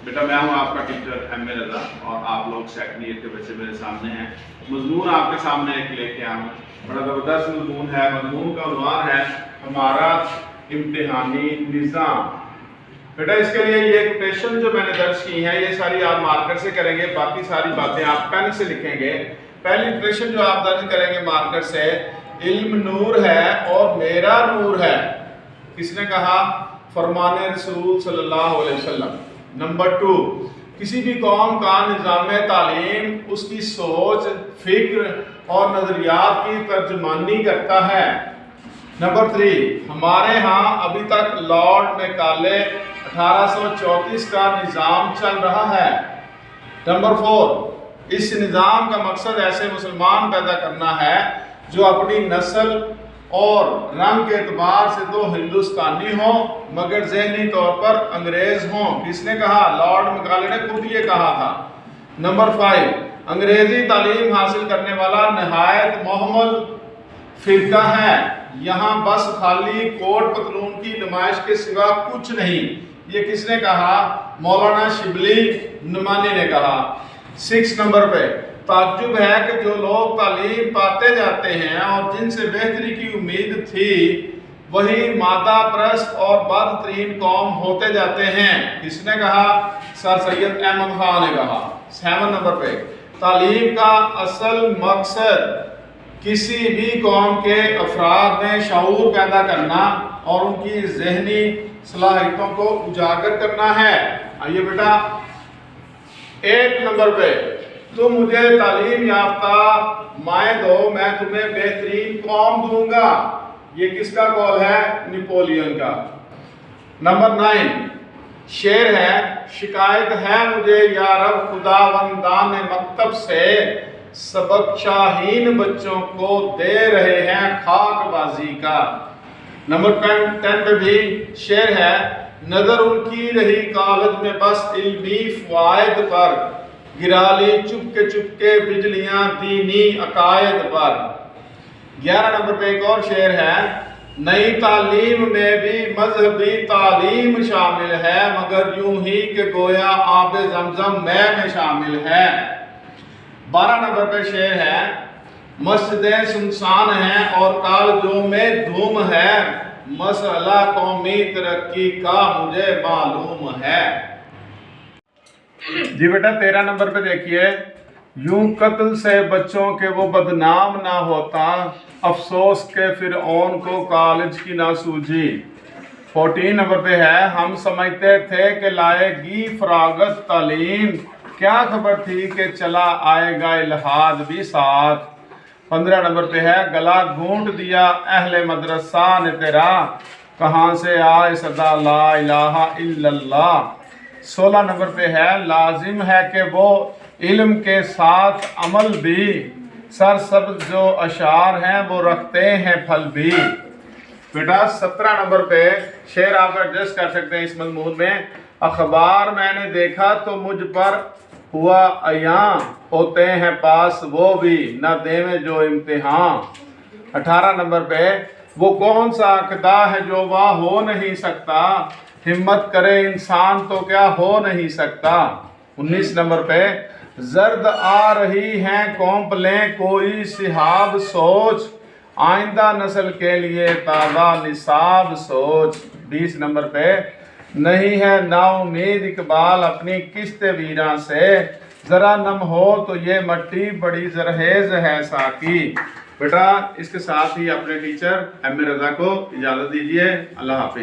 بیٹا میں ہوں آپ کا ٹیچر ایم اے رضا اور آپ لوگ سیکنڈ ایئر کے بچے میرے سامنے ہیں. مضمون آپ کے سامنے ایک لے کے آؤں. بڑا زبردست مضمون ہے. مضمون کا عنوان ہے ہمارا امتحانی نظام. بیٹا اس کے لیے یہ کوٹیشن جو میں نے درج کی ہیں یہ ساری آپ مارکر سے کریں گے, باقی ساری باتیں آپ پین سے لکھیں گے. پہلی کوٹیشن جو آپ درج کریں گے مارکر سے, علم نور ہے اور میرا نور ہے. کس نے کہا؟ فرمان رسول صلی اللہ علیہ وسلم. نمبر 2, کسی بھی قوم کا نظام تعلیم اس کی سوچ, فکر اور نظریات کی ترجمانی کرتا ہے. نمبر 3, ہمارے ہاں ابھی تک لارڈ میکالے 1834 کا نظام چل رہا ہے. نمبر 4, اس نظام کا مقصد ایسے مسلمان پیدا کرنا ہے جو اپنی نسل اور رنگ کے اعتبار سے تو ہندوستانی ہوں مگر ذہنی طور پر انگریز ہوں. کس نے کہا؟ لارڈ میکالے نے خود یہ کہا تھا. نمبر 5, انگریزی تعلیم حاصل کرنے والا نہایت محمل فرقہ ہے. یہاں بس خالی کوٹ پتلون کی نمائش کے سوا کچھ نہیں. یہ کس نے کہا؟ مولانا شبلی نعمانی نے کہا. 6 نمبر پہ, تعجب ہے کہ جو لوگ تعلیم پاتے جاتے ہیں اور جن سے بہتری کی امید تھی وہی مادہ پرست اور بدترین قوم ہوتے جاتے ہیں. کس نے کہا؟ سر سید احمد خان نے کہا. 7 نمبر پہ, تعلیم کا اصل مقصد کسی بھی قوم کے افراد میں شعور پیدا کرنا اور ان کی ذہنی صلاحیتوں کو اجاگر کرنا ہے. آئیے بیٹا 8 نمبر پہ, تم مجھے تعلیم یافتہ مائیں دو میں تمہیں بہترین قوم دوں گا. یہ کس کا قول ہے؟ نپولین کا. نمبر 9, شعر ہے, شکایت ہے مجھے یا رب خداوندان مکتب سے, سبق شاہین بچوں کو دے رہے ہیں خاک بازی کا. نمبر 10 پہ بھی شعر ہے, نظر ان کی رہی کالج میں بس علمی فوائد پر, گرا لی چپ کے بجلیاں دینی عقائد پر. 11 نمبر پہ ایک اور شعر ہے, نئی تعلیم میں بھی مذہبی تعلیم شامل ہے مگر یوں ہی کہ گویا آب زمزم میں شامل ہے. 12 نمبر پہ شعر ہے, مسجدیں سنسان ہیں اور کالجوں میں دھوم ہے, مسئلہ قومی ترقی کا مجھے معلوم ہے. جی بیٹا 13 نمبر پہ دیکھیے, یوں قتل سے بچوں کے وہ بدنام نہ ہوتا, افسوس کے فرعون کو کالج کی نہ سوجی. 14 نمبر پہ ہے, ہم سمجھتے تھے کہ لائے گی فراغت تعلیم, کیا خبر تھی کہ چلا آئے گا الہاد بھی ساتھ. 15 نمبر پہ ہے, گلا گھونٹ دیا اہل مدرسہ نے تیرا, کہاں سے آئے صدا لا الہ الا اللہ. 16 نمبر پہ ہے, لازم ہے کہ وہ علم کے ساتھ عمل بھی, سرسبز جو اشعار ہیں وہ رکھتے ہیں پھل بھی. بیٹا 17 نمبر پہ شعر آپ ایڈجسٹ کر سکتے ہیں اس مضمون میں, اخبار میں نے دیکھا تو مجھ پر ہوا عیاں, ہوتے ہیں پاس وہ بھی نہ دیویں جو امتحان. 18 نمبر پہ, وہ کون سا عقدہ ہے جو وہاں ہو نہیں سکتا, ہمت کرے انسان تو کیا ہو نہیں سکتا. 19 نمبر پہ, زرد آ رہی ہیں کومپلیں کوئی صحاب سوچ, آئندہ نسل کے لیے تازہ نصاب سوچ. 20 نمبر پہ, نہیں ہے نا امید اقبال اپنی قسط ویراں سے, ذرا نم ہو تو یہ مٹی بڑی زرخیز ہے ساقی. بیٹا اس کے ساتھ ہی اپنے ٹیچر ایم اے رضا کو اجازت دیجیے. اللہ حافظ.